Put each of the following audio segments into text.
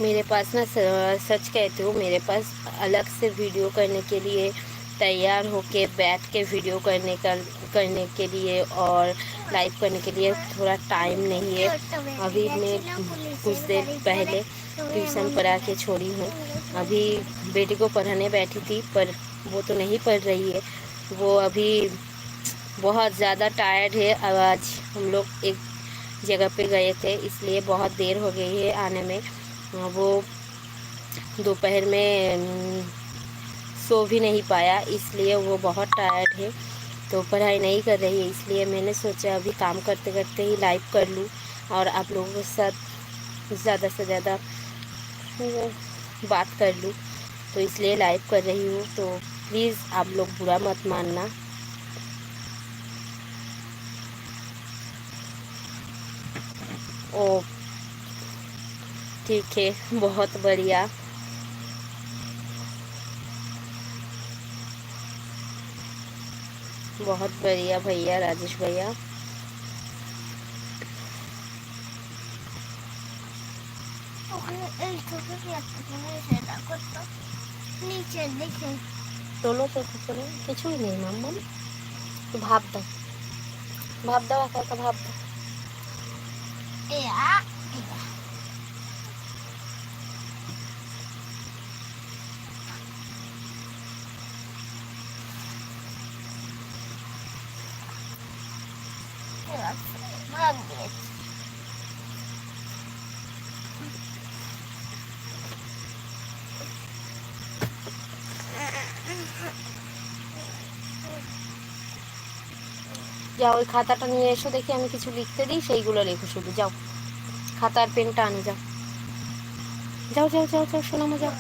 मेरे पास ना सच कहती हूँ, मेरे पास अलग से वीडियो करने के लिए, तैयार होके बैठ के वीडियो करने के लिए और लाइव करने के लिए थोड़ा टाइम नहीं है। अभी मैं कुछ देर पहले ट्यूशन पढ़ा के छोड़ी हूँ। अभी बेटी को पढ़ाने बैठी थी, पर वो तो नहीं पढ़ रही है। वो अभी बहुत ज़्यादा टायर्ड है। आज हम लोग एक जगह पे गए थे, इसलिए बहुत देर हो गई है आने में। वो दोपहर में सो भी नहीं पाया, इसलिए वो बहुत टायर्ड है, तो पढ़ाई नहीं कर रही है। इसलिए मैंने सोचा अभी काम करते करते ही लाइव कर लूँ और आप लोगों के साथ ज़्यादा से ज़्यादा बात कर लूँ, तो इसलिए लाइव कर रही हूँ। तो प्लीज़ आप लोग बुरा मत मानना। ओ ठीक है, बहुत बढ़िया। बहुत बढ़िया भैया, राजेश भैया। नीचे देखे चलो तो चलो কিছুই নেই মাম্মা, ভাব দাও, ভাব দাও, একা একা ভাব দাও। যাও ওই খাতাটা নিয়ে এসো, দেখি আমি কিছু লিখতে দিই, সেইগুলো লেখো শুধু। যাও খাতার পেনটা আনো, যাও যাও যাও যাও যাও সোনামা, যাও।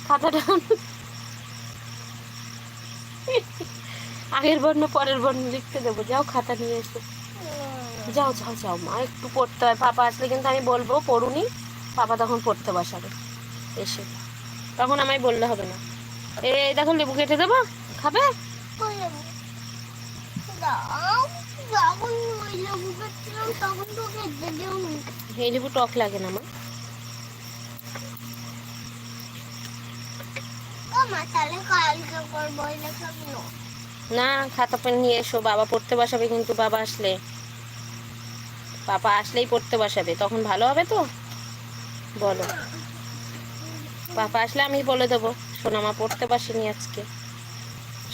খাতাটা আগের বর্ণ পরের বর্ণ লিখতে দেবো। যাও খাতা নিয়ে এসো, যাও যাও যাও মা, একটু পড়তে হয়। পাপা আসলে কিন্তু আমি বলবো পড়ুনি, পাপা তখন পড়তে বসাবে এসে, তখন আমায় বললে হবে না। এই দেখো লেবু কেটে দেবো, খাবে? এই লেবু টক লাগে না মা। না, খাতা পেন নিয়ে এসো, বাবা পড়তে বসাবে কিন্তু। বাবা আসলে, পাপা আসলেই পড়তে বসাবে, তখন ভালো হবে তো। বলো, পাপা আসলে আমি বলে দেবো সোনামা পড়তে বসেনি আজকে,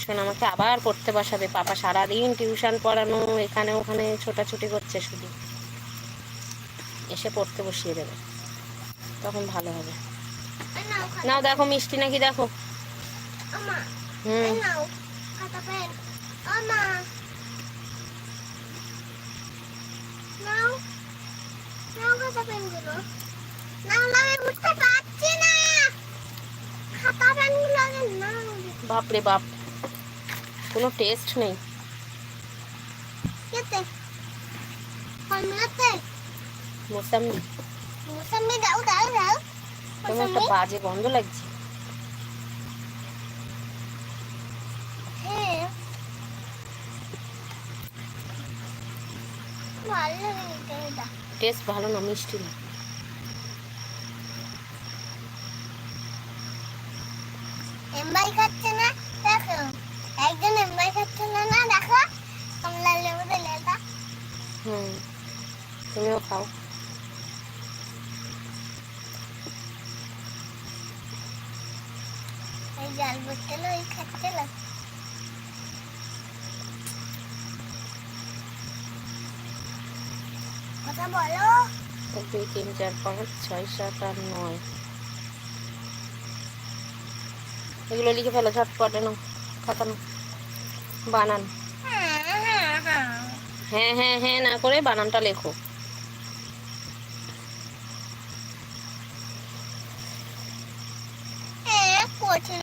সোনামাকে আবার পড়তে বসাবে। পাপা সারাদিন টিউশন পড়ানো, এখানে ওখানে ছোটাছুটি করছে, শুধু এসে পড়তে বসিয়ে দেবে, তখন ভালো হবে। নাও দেখো মিষ্টি নাকি, দেখো। হুম, বাপরে বাপ, কোনো টেস্ট নেই। মোসাম্বি, তোমার একটা বাজে গন্ধ লাগছে। টেস্ট ভালো না, মিষ্টি না। এমবাই খাচ্ছে না, দেখো একজন এমবাই খাচ্ছে না, না দেখো কমলা লেবু দিলে এটা। তুমিও খাও। এই জাল বটল ওই খাচ্ছে না। কথা বলো। 1 2 3 4 5 6 7 8 9, এগুলো লিখে ফেলো ঝটপট। নাও খাতা, নাও বানান। হ্যাঁ হ্যাঁ হ্যাঁ না করে বানানটা লেখো।